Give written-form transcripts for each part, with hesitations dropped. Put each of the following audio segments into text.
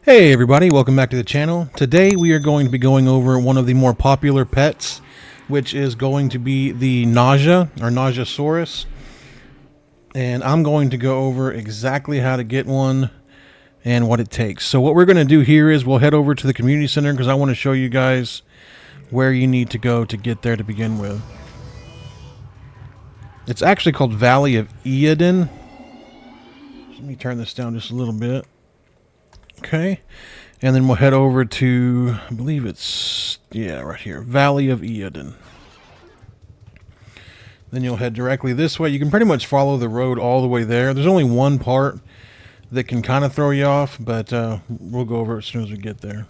Hey everybody, welcome back to the channel. Today we are going to be going over one of the more popular pets, which is going to be the Najasaurus. And I'm going to go over exactly how to get one and what it takes. So what we're going to do here is we'll head over to the community center because I want to show you guys where you need to go to get there to begin with. It's actually called Valley of Eodin. Let me turn this down just a little bit. Okay. And then we'll head over to, I believe it's, yeah, right here, Valley of Eodin. Then you'll head directly this way. You can pretty much follow the road all the way there. There's only one part that can kind of throw you off, but we'll go over it as soon as we get there.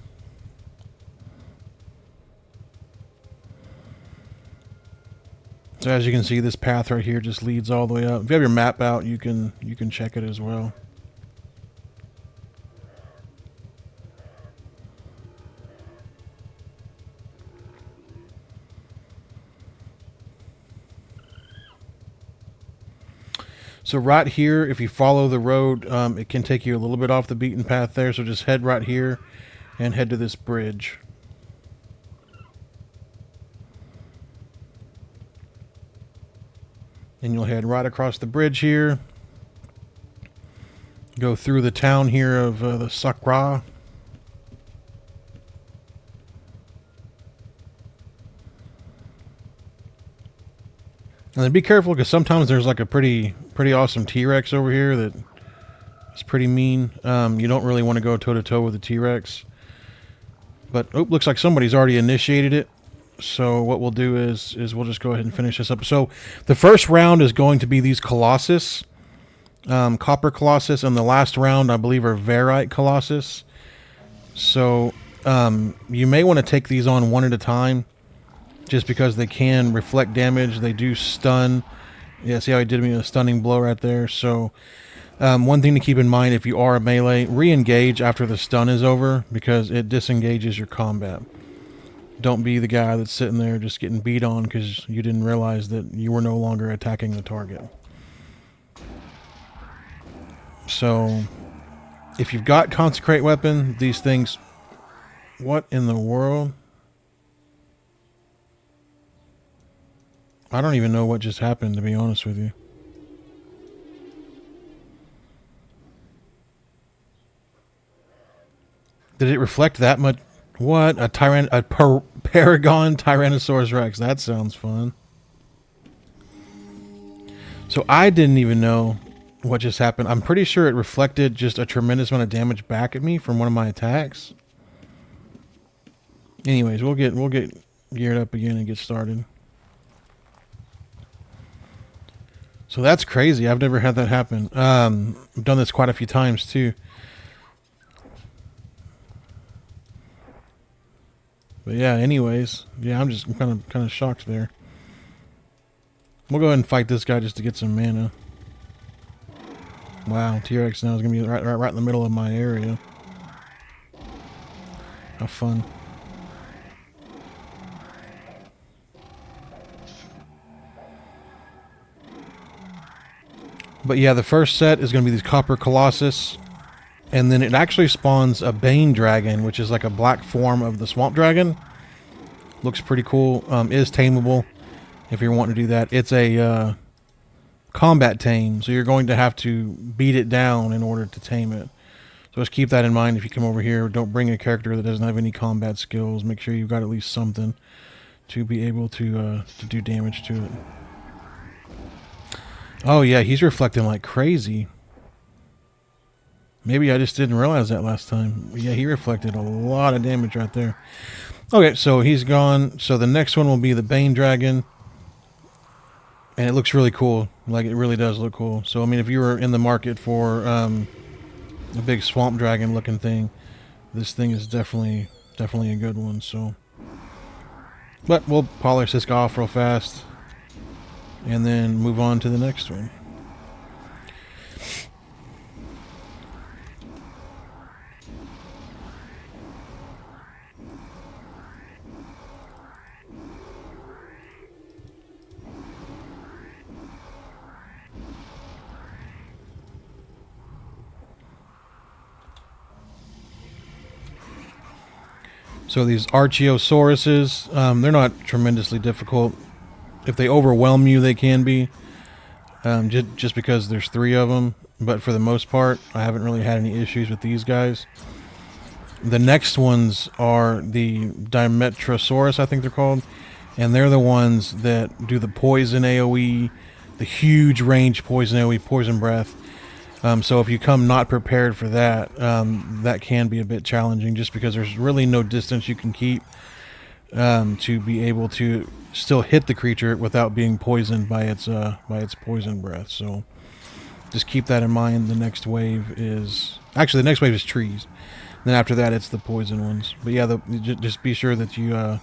So as you can see, this path right here just leads all the way up. If you have your map out, you can check it as well. So right here, if you follow the road, it can take you a little bit off the beaten path there. So just head right here and head to this bridge. And you'll head right across the bridge here. Go through the town here of the Sakra. And then be careful because sometimes there's like a pretty awesome T-Rex over here that is pretty mean. You don't really want to go toe-to-toe with a T-Rex. But, oh, looks like somebody's already initiated it. So what we'll do is we'll just go ahead and finish this up. So the first round is going to be these Colossus. Copper Colossus. And the last round, I believe, are Verite Colossus. So you may want to take these on one at a time. Just because they can reflect damage, they do stun. Yeah, see how he did me a stunning blow right there. So, one thing to keep in mind if you are a melee, re-engage after the stun is over because it disengages your combat. Don't be the guy that's sitting there just getting beat on because you didn't realize that you were no longer attacking the target. So, if you've got Consecrate Weapon, these things... What in the world? I don't even know what just happened, to be honest with you. Did it reflect that much? What? A Paragon Tyrannosaurus Rex. That sounds fun. So I didn't even know what just happened. I'm pretty sure it reflected just a tremendous amount of damage back at me from one of my attacks. Anyways, we'll get geared up again and get started. So that's crazy. I've never had that happen. I've done this quite a few times too. But yeah, anyways, yeah, I'm kind of shocked there. We'll go ahead and fight this guy just to get some mana. Wow, T-Rex now is gonna be right in the middle of my area. How fun. But yeah, the first set is going to be these Copper Colossus. And then it actually spawns a Bane Dragon, which is like a black form of the Swamp Dragon. Looks pretty cool. Is tameable if you're wanting to do that. It's a combat tame, so you're going to have to beat it down in order to tame it. So just keep that in mind if you come over here. Don't bring a character that doesn't have any combat skills. Make sure you've got at least something to be able to do damage to it. Oh, yeah, he's reflecting like crazy. Maybe I just didn't realize that last time. Yeah, he reflected a lot of damage right there. Okay, so he's gone. So the next one will be the Bane Dragon. And it looks really cool. Like, it really does look cool. So, I mean, if you were in the market for a big Swamp Dragon looking thing, this thing is definitely a good one. So, but we'll polish this guy off real fast. And then move on to the next one. So these Archaeosauruses, they're not tremendously difficult. If they overwhelm you, they can be, just because there's 3 of them. But for the most part, I haven't really had any issues with these guys. The next ones are the Dimetrosaurus, I think they're called. And they're the ones that do the poison AoE, the huge range poison AoE, poison breath. So if you come not prepared for that, that can be a bit challenging, just because there's really no distance you can keep to be able to still hit the creature without being poisoned by its poison breath. So just keep that in mind. The next wave is trees. Then after that, it's the poison ones. But yeah, just be sure that you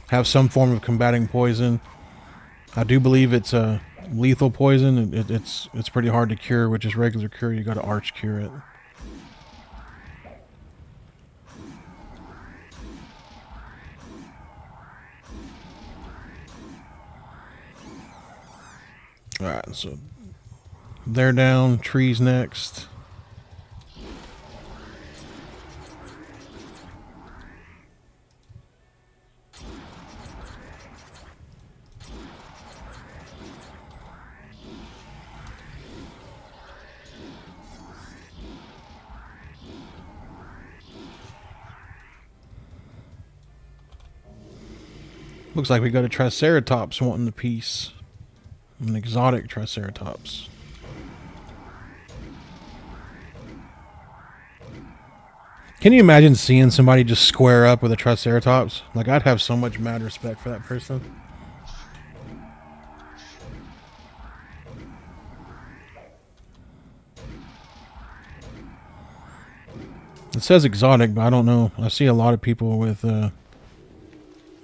have some form of combating poison. I do believe it's a lethal poison. It's pretty hard to cure, which is regular cure. You got to arch cure it. All right, so they're down. Trees next. Looks like we got a Triceratops wanting the piece. An exotic Triceratops. Can you imagine seeing somebody just square up with a Triceratops? Like, I'd have so much mad respect for that person. It says exotic, but I don't know. I see a lot of people with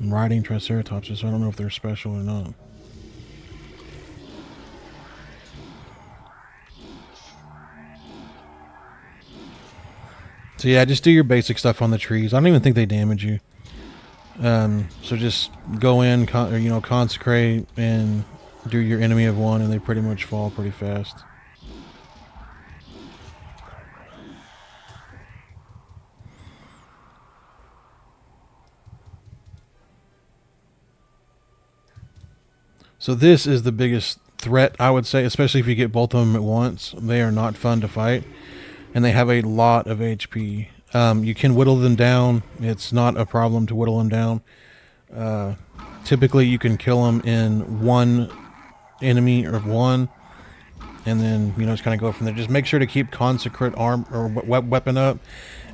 riding Triceratopses, so I don't know if they're special or not. So yeah, just do your basic stuff on the trees. I don't even think they damage you. So just go in, consecrate, and do your enemy of 1, and they pretty much fall pretty fast. So this is the biggest threat, I would say, especially if you get both of them at once. They are not fun to fight, and they have a lot of HP. You can whittle them down. It's not a problem to whittle them down. Typically, you can kill them in 1 enemy or 1, and then just kind of go from there. Just make sure to keep consecrate arm or weapon up.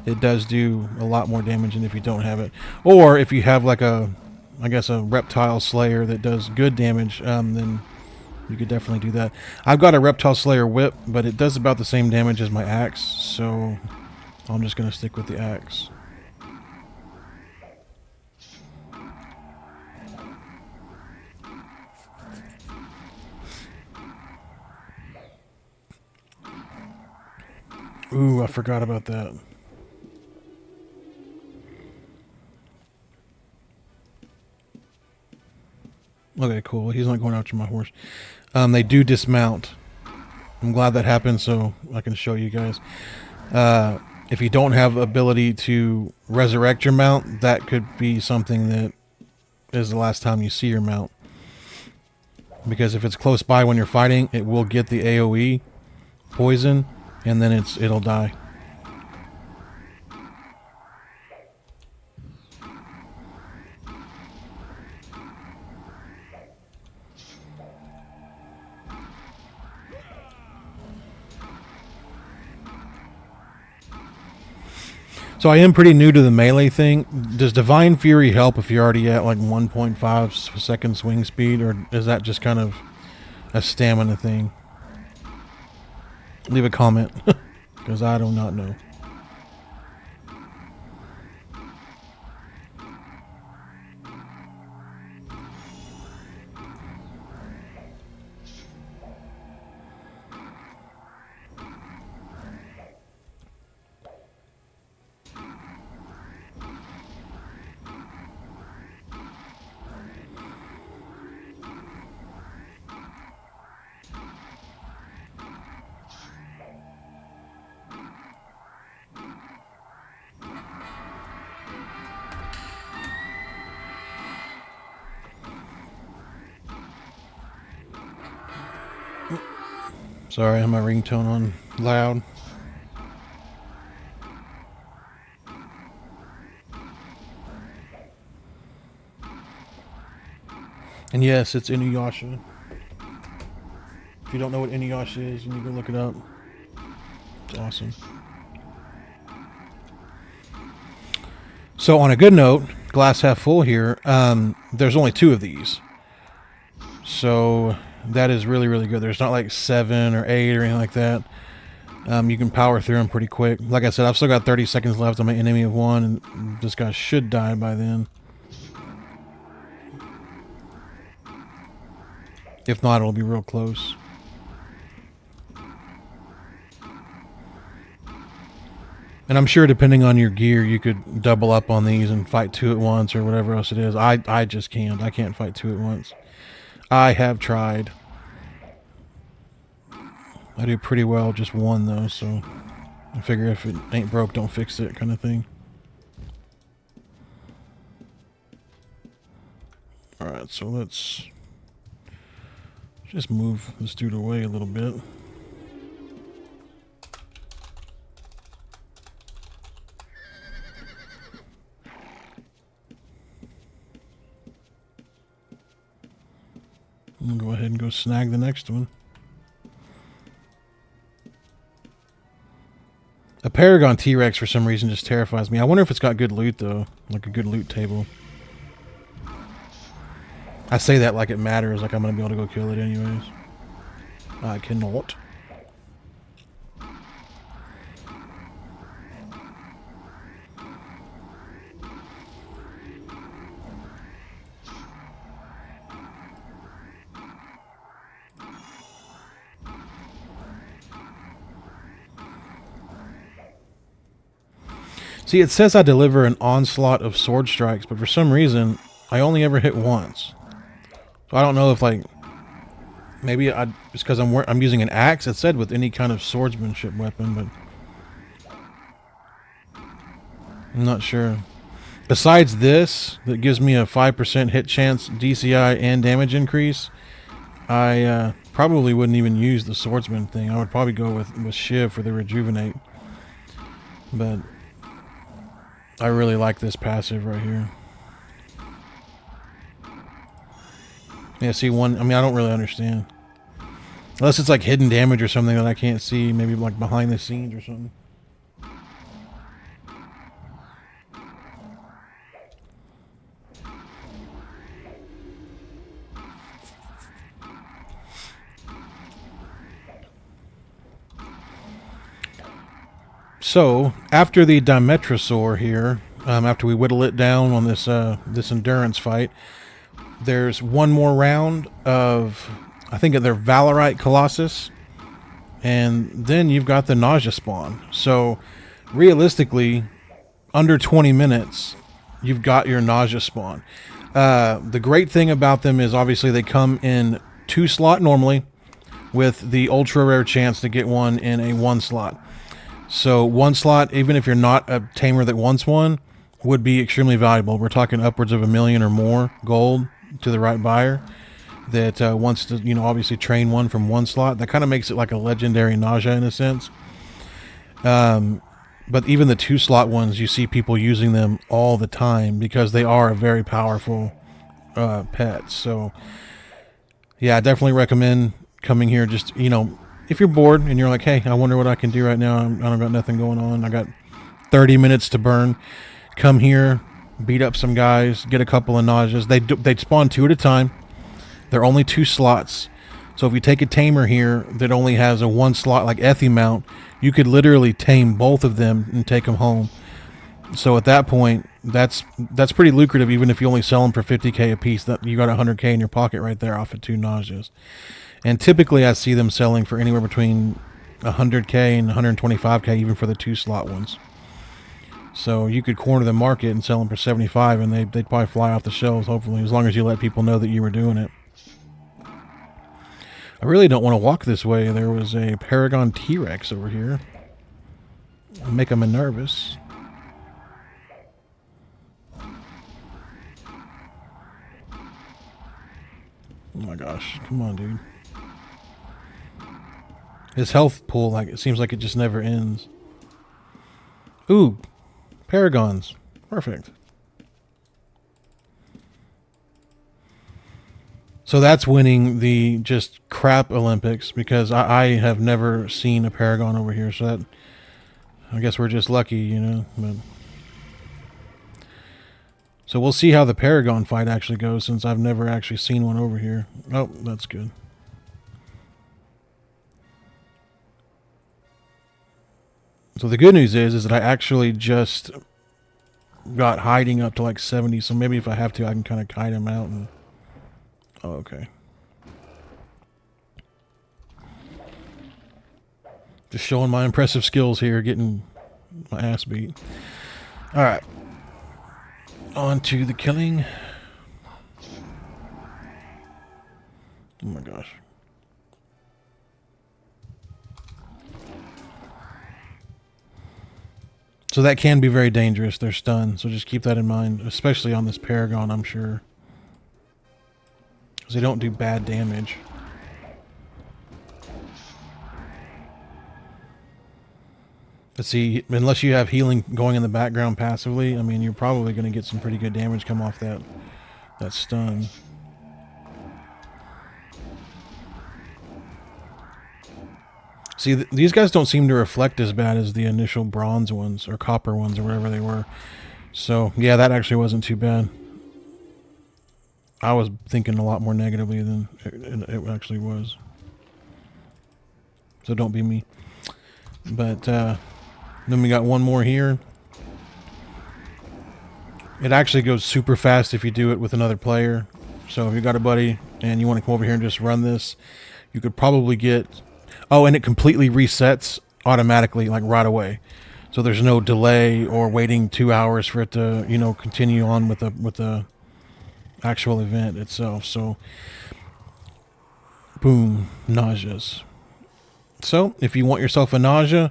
It does do a lot more damage than if you don't have it, or if you have like a reptile slayer that does good damage, then you could definitely do that. I've got a reptile slayer whip, but it does about the same damage as my axe, so I'm just going to stick with the axe. Ooh, I forgot about that. Okay, cool. He's not going after my horse. They do dismount. I'm glad that happened, so I can show you guys. If you don't have ability to resurrect your mount, that could be something that is the last time you see your mount. Because if it's close by when you're fighting, it will get the AoE poison, and then it'll die. So I am pretty new to the melee thing. Does Divine Fury help if you're already at like 1.5 second swing speed, or is that just kind of a stamina thing? Leave a comment, because I do not know. Sorry, I have my ringtone on loud. And yes, it's Inuyasha. If you don't know what Inuyasha is, you need to look it up. It's awesome. So on a good note, glass half full here, there's only 2 of these. So that is really, really good. There's not like 7 or 8 or anything like that. You can power through them pretty quick. Like I said, I've still got 30 seconds left on my enemy of 1, and this guy should die by then. If not, it'll be real close. And I'm sure depending on your gear, you could double up on these and fight 2 at once or whatever else it is. I just can't. I can't fight 2 at once. I have tried. I do pretty well just 1 though, so I figure if it ain't broke, don't fix it kind of thing. Alright, so let's just move this dude away a little bit. I'm gonna go ahead and go snag the next one. A Paragon T-Rex for some reason just terrifies me. I wonder if it's got good loot though, like a good loot table. I say that like it matters, like I'm gonna be able to go kill it anyways. I cannot. See, it says I deliver an onslaught of sword strikes, but for some reason, I only ever hit once. So I don't know if, like, maybe it's because I'm using an axe. It said with any kind of swordsmanship weapon, but I'm not sure. Besides this, that gives me a 5% hit chance, DCI, and damage increase, I probably wouldn't even use the swordsman thing. I would probably go with Shiv for the rejuvenate. But I really like this passive right here. Yeah, see one, I mean, I don't really understand. Unless it's like hidden damage or something that I can't see, maybe like behind the scenes or something. So, after the Dimetrosaur here, after we whittle it down on this this endurance fight, there's one more round of, I think they're Valorite Colossus, and then you've got the Nausea spawn. So, realistically, under 20 minutes, you've got your Nausea spawn. The great thing about them is obviously they come in 2 slot normally, with the ultra rare chance to get one in a 1 slot. So 1 slot, even if you're not a tamer that wants one, would be extremely valuable. We're talking upwards of $1 million or more gold to the right buyer that wants to, you know, obviously train one from 1 slot. That kind of makes it like a legendary Nausea in a sense. But even the 2 slot ones, you see people using them all the time because they are a very powerful pet. So yeah, I definitely recommend coming here. Just, you know, if you're bored and you're like, hey, I wonder what I can do right now. I don't got nothing going on. I got 30 minutes to burn. Come here, beat up some guys, get a couple of Nauseas. They spawn 2 at a time. They're only 2 slots. So if you take a tamer here that only has a 1 slot like Ethy mount, you could literally tame both of them and take them home. So at that point, that's pretty lucrative, even if you only sell them for 50k a piece. That you got 100k in your pocket right there off of 2 Nauseas. And typically I see them selling for anywhere between 100k and 125k even for the 2 slot ones. So you could corner the market and sell them for 75 and they'd probably fly off the shelves, hopefully, as long as you let people know that you were doing it. I really don't want to walk this way. There was a Paragon T-Rex over here. It'll make them nervous. Oh my gosh, come on, dude. His health pool, like, it seems like it just never ends. Ooh, Paragons. Perfect. So that's winning the just crap Olympics, because I have never seen a Paragon over here. So that, I guess we're just lucky, you know. But so we'll see how the Paragon fight actually goes, since I've never actually seen one over here. Oh, that's good. So the good news is that I actually just got hiding up to like 70. So maybe if I have to, I can kind of kite him out. And oh, okay. Just showing my impressive skills here, getting my ass beat. All right. On to the killing. Oh my gosh. So that can be very dangerous. They're stunned. So just keep that in mind, especially on this Paragon, I'm sure. Because they don't do bad damage. But see, unless you have healing going in the background passively, I mean, you're probably going to get some pretty good damage come off that stun. See, these guys don't seem to reflect as bad as the initial bronze ones, or copper ones, or whatever they were. So, yeah, that actually wasn't too bad. I was thinking a lot more negatively than it actually was. So don't be me. But, then we got one more here. It actually goes super fast if you do it with another player. So if you got a buddy and you want to come over here and just run this, you could probably get... Oh, and it completely resets automatically, like right away. So there's no delay or waiting 2 hours for it to, you know, continue on with the actual event itself. So, boom, Najas. So if you want yourself a Naja,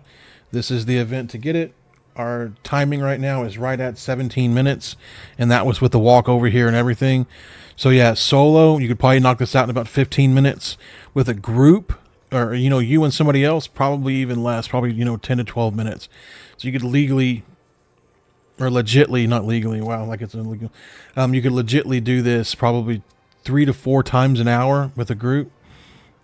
this is the event to get it. Our timing right now is right at 17 minutes, and that was with the walk over here and everything. So yeah, solo, you could probably knock this out in about 15 minutes. With a group, or, you know, you and somebody else, probably even less, probably, you know, 10 to 12 minutes. So you could legally, or legitly, not legally, wow, like it's illegal. You could legitly do this probably 3 to 4 times an hour with a group.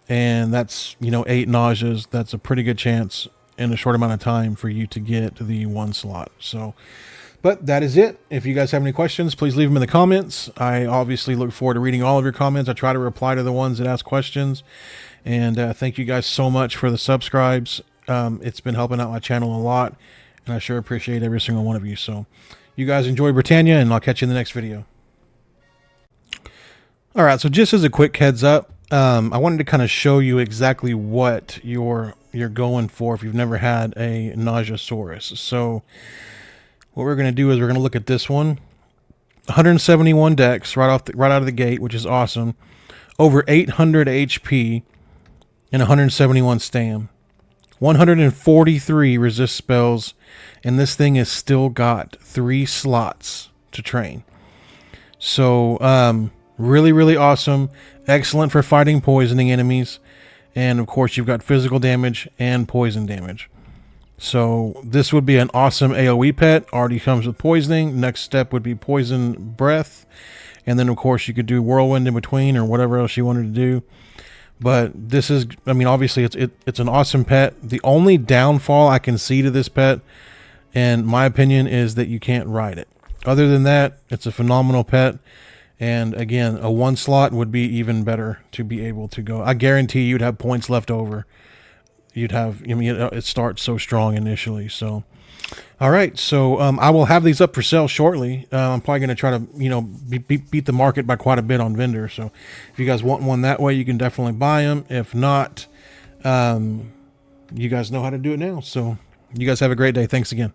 And that's, you know, 8 Najas. That's a pretty good chance in a short amount of time for you to get the 1 slot. So, but that is it. If you guys have any questions, please leave them in the comments. I obviously look forward to reading all of your comments. I try to reply to the ones that ask questions. And thank you guys so much for the subscribes. It's been helping out my channel a lot, and I sure appreciate every single one of you. So you guys enjoy Britannia, and I'll catch you in the next video. All right, so just as a quick heads up, I wanted to kind of show you exactly what you're going for if you've never had a Najasaurus. So what we're going to do is we're going to look at this one. 171 dex right out of the gate, which is awesome. Over 800 HP and 171 stam. 143 resist spells, and this thing has still got 3 slots to train. So really, really awesome. Excellent for fighting poisoning enemies. And of course, you've got physical damage and poison damage. So this would be an awesome AoE pet. Already comes with poisoning. Next step would be poison breath. And then, of course, you could do whirlwind in between or whatever else you wanted to do. But this is, I mean, obviously, it's an awesome pet. The only downfall I can see to this pet, in my opinion, is that you can't ride it. Other than that, it's a phenomenal pet. And again, a 1 slot would be even better to be able to go. I guarantee you'd have points left over. You'd have, I mean, it starts so strong initially. So, all right. So I will have these up for sale shortly. I'm probably going to try to, you know, beat the market by quite a bit on vendor. So if you guys want one that way, you can definitely buy them. If not, you guys know how to do it now. So you guys have a great day. Thanks again.